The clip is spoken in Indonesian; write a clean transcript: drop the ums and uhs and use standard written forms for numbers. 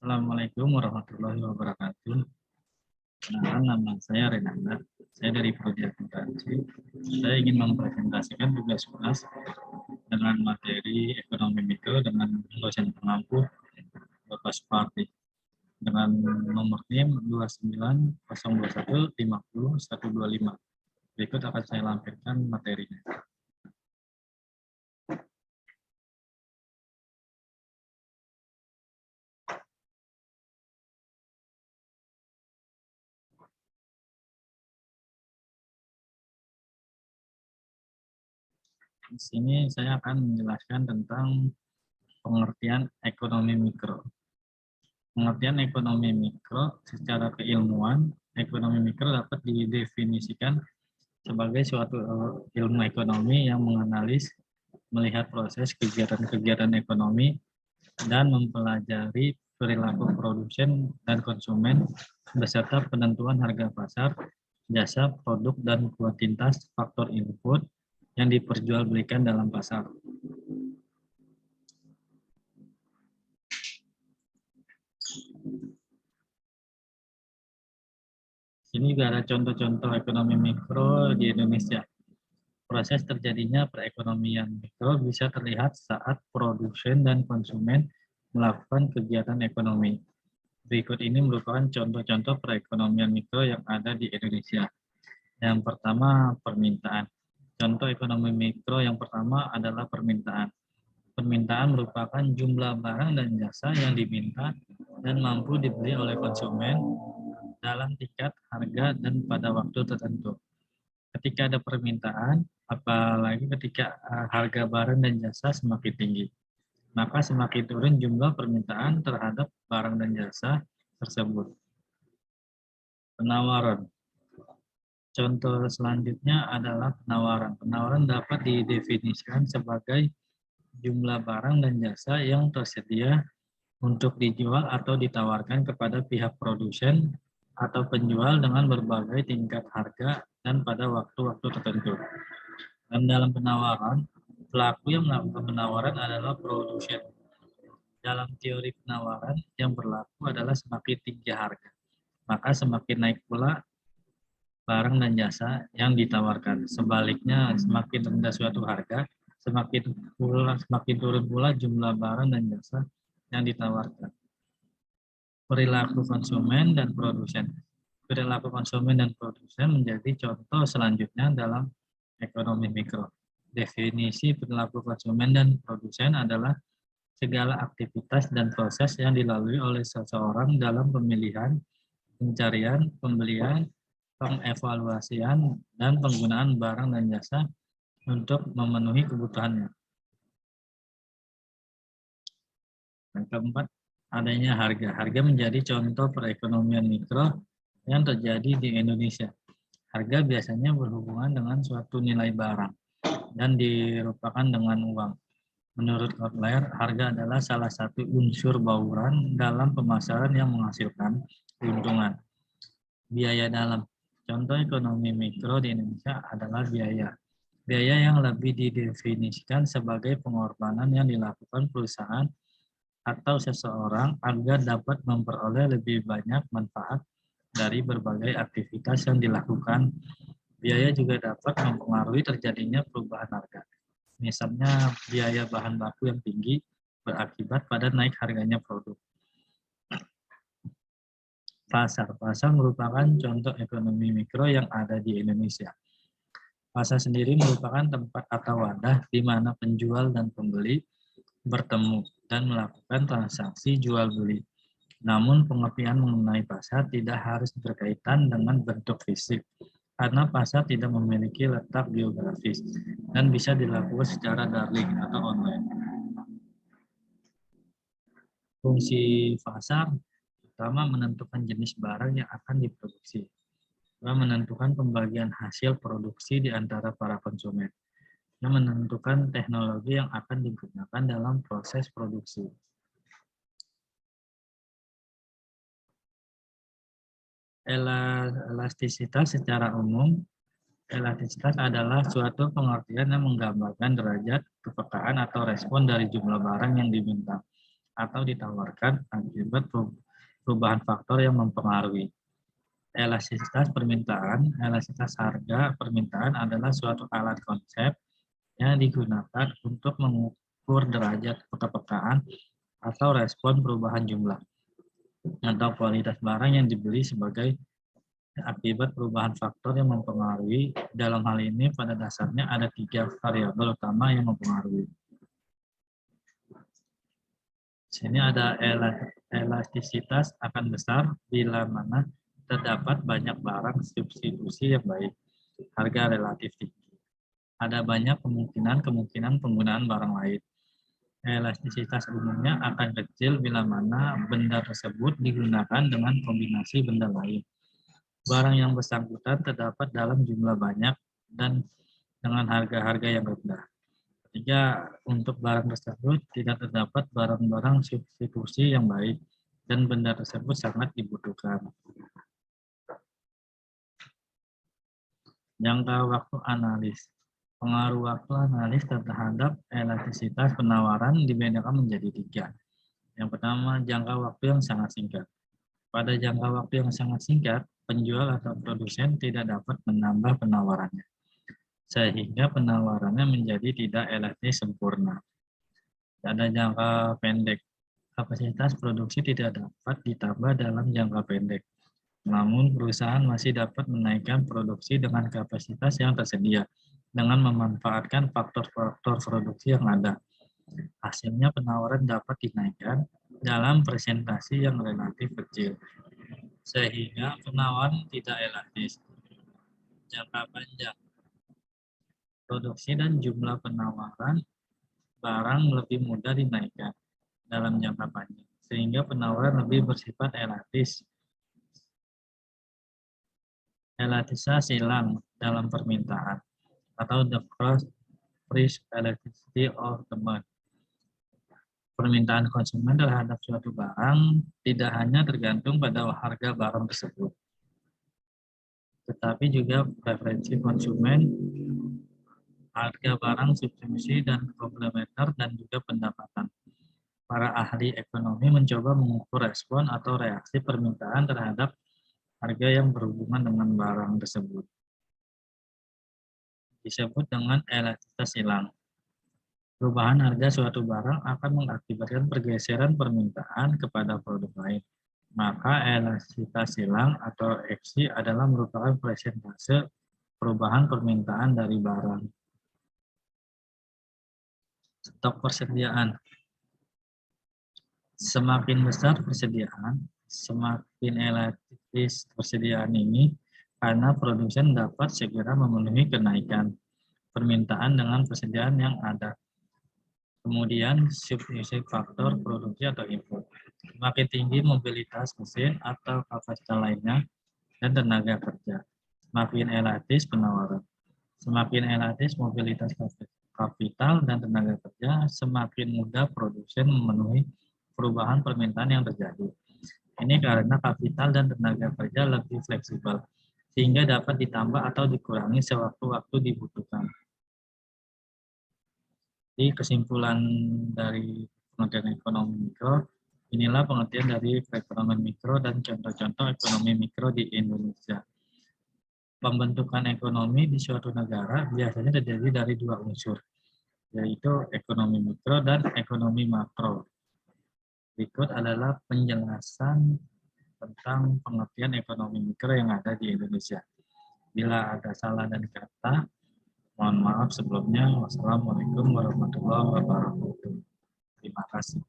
Assalamualaikum warahmatullahi wabarakatuh. Perkenalkan, nama saya Renanda. Saya dari Prodi Akuntansi. Saya ingin mempresentasikan tugas kelas dengan materi ekonomi mikro dengan dosen pengampu Bapak Supardi dengan nomor NIM 29021500125. Berikut akan saya lampirkan materinya. Di sini saya akan menjelaskan tentang pengertian ekonomi mikro. Pengertian ekonomi mikro secara keilmuan, ekonomi mikro dapat didefinisikan sebagai suatu ilmu ekonomi yang menganalisis, melihat proses kegiatan-kegiatan ekonomi, dan mempelajari perilaku produsen dan konsumen beserta penentuan harga pasar, jasa, produk, dan kuantitas faktor input yang diperjualbelikan dalam pasar. Ini juga ada contoh-contoh ekonomi mikro di Indonesia. Proses terjadinya perekonomian mikro bisa terlihat saat produsen dan konsumen melakukan kegiatan ekonomi. Berikut ini merupakan contoh-contoh perekonomian mikro yang ada di Indonesia. Yang pertama, permintaan. Contoh ekonomi mikro yang pertama adalah permintaan. Permintaan merupakan jumlah barang dan jasa yang diminta dan mampu dibeli oleh konsumen dalam tingkat harga dan pada waktu tertentu. Ketika ada permintaan, apalagi ketika harga barang dan jasa semakin tinggi, maka semakin turun jumlah permintaan terhadap barang dan jasa tersebut. Penawaran. Contoh selanjutnya adalah penawaran. Penawaran dapat didefinisikan sebagai jumlah barang dan jasa yang tersedia untuk dijual atau ditawarkan kepada pihak produsen atau penjual dengan berbagai tingkat harga dan pada waktu-waktu tertentu. Dan dalam penawaran, pelaku yang melakukan penawaran adalah produsen. Dalam teori penawaran, yang berlaku adalah semakin tinggi harga, maka semakin naik pula barang dan jasa yang ditawarkan. Sebaliknya, semakin rendah suatu harga, semakin turun pula jumlah barang dan jasa yang ditawarkan. Perilaku konsumen dan produsen. Perilaku konsumen dan produsen menjadi contoh selanjutnya dalam ekonomi mikro. Definisi perilaku konsumen dan produsen adalah segala aktivitas dan proses yang dilalui oleh seseorang dalam pemilihan, pencarian, pembelian, pengevaluasian, dan penggunaan barang dan jasa untuk memenuhi kebutuhannya. Yang keempat, adanya harga. Harga menjadi contoh perekonomian mikro yang terjadi di Indonesia. Harga biasanya berhubungan dengan suatu nilai barang dan dirupakan dengan uang. Menurut Kotler, harga adalah salah satu unsur bauran dalam pemasaran yang menghasilkan keuntungan. Biaya dalam. Contoh ekonomi mikro di Indonesia adalah biaya. Biaya yang lebih didefinisikan sebagai pengorbanan yang dilakukan perusahaan atau seseorang agar dapat memperoleh lebih banyak manfaat dari berbagai aktivitas yang dilakukan. Biaya juga dapat mempengaruhi terjadinya perubahan harga. Misalnya, biaya bahan baku yang tinggi berakibat pada naik harganya produk. Pasar. Pasar merupakan contoh ekonomi mikro yang ada di Indonesia. Pasar sendiri merupakan tempat atau wadah di mana penjual dan pembeli bertemu dan melakukan transaksi jual beli. Namun pengertian mengenai pasar tidak harus berkaitan dengan bentuk fisik, karena pasar tidak memiliki letak geografis dan bisa dilakukan secara daring atau online. Fungsi pasar pertama menentukan jenis barang yang akan diproduksi, kedua menentukan pembagian hasil produksi di antara para konsumen, dan menentukan teknologi yang akan digunakan dalam proses produksi. Elastisitas secara umum, elastisitas adalah suatu pengertian yang menggambarkan derajat kepekaan atau respon dari jumlah barang yang diminta atau ditawarkan akibat perubahan faktor yang mempengaruhi. Elastisitas permintaan, elastisitas harga permintaan adalah suatu alat konsep yang digunakan untuk mengukur derajat kepekaan atau respon perubahan jumlah atau kualitas barang yang dibeli sebagai akibat perubahan faktor yang mempengaruhi. Dalam hal ini pada dasarnya ada 3 variabel utama yang mempengaruhi. Sini ada elastisitas akan besar bila mana terdapat banyak barang substitusi yang baik, harga relatif tinggi. Ada banyak kemungkinan penggunaan barang lain. Elastisitas umumnya akan kecil bila mana benda tersebut digunakan dengan kombinasi benda lain. Barang yang bersangkutan terdapat dalam jumlah banyak dan dengan harga-harga yang rendah. Ketiga, untuk barang tersebut tidak terdapat barang-barang substitusi yang baik dan benda tersebut sangat dibutuhkan. Jangka waktu analis. Pengaruh waktu analis terhadap elastisitas penawaran dibedakan menjadi 3. Yang pertama, jangka waktu yang sangat singkat. Pada jangka waktu yang sangat singkat, penjual atau produsen tidak dapat menambah penawarannya, sehingga penawarannya menjadi tidak elastis sempurna. Pada jangka pendek, kapasitas produksi tidak dapat ditambah dalam jangka pendek. Namun, perusahaan masih dapat menaikkan produksi dengan kapasitas yang tersedia dengan memanfaatkan faktor-faktor produksi yang ada. Hasilnya penawaran dapat dinaikkan dalam presentasi yang relatif kecil, sehingga penawaran tidak elastis. Jangka panjang, produksi dan jumlah penawaran barang lebih mudah dinaikkan dalam jangka panjang, sehingga penawaran lebih bersifat elastis. Elastisasi silang dalam permintaan atau the price elasticity of demand. Permintaan konsumen terhadap suatu barang tidak hanya tergantung pada harga barang tersebut, tetapi juga preferensi konsumen, harga barang substitusi dan komplementer, dan juga pendapatan. Para ahli ekonomi mencoba mengukur respon atau reaksi permintaan terhadap harga yang berhubungan dengan barang tersebut. Disebut dengan elastisitas silang. Perubahan harga suatu barang akan mengakibatkan pergeseran permintaan kepada produk lain. Maka elastisitas silang atau EXI adalah merupakan persentase perubahan permintaan dari barang. Stok persediaan. Semakin besar persediaan, semakin elastis persediaan ini karena produsen dapat segera memenuhi kenaikan permintaan dengan persediaan yang ada. Kemudian substitusi faktor produksi atau input. Semakin tinggi mobilitas mesin atau kapasitas lainnya dan tenaga kerja, semakin elastis penawaran. Semakin elastis mobilitas kapital dan tenaga kerja, semakin mudah produsen memenuhi perubahan permintaan yang terjadi. Ini karena kapital dan tenaga kerja lebih fleksibel, sehingga dapat ditambah atau dikurangi sewaktu-waktu dibutuhkan. Di kesimpulan dari pengertian ekonomi mikro, inilah pengertian dari perekonomian mikro dan contoh-contoh ekonomi mikro di Indonesia. Pembentukan ekonomi di suatu negara biasanya terjadi dari 2 unsur, yaitu ekonomi mikro dan ekonomi makro. Berikut adalah penjelasan tentang pengertian ekonomi mikro yang ada di Indonesia. Bila ada salah dan kata, mohon maaf sebelumnya. Wassalamualaikum warahmatullahi wabarakatuh. Terima kasih.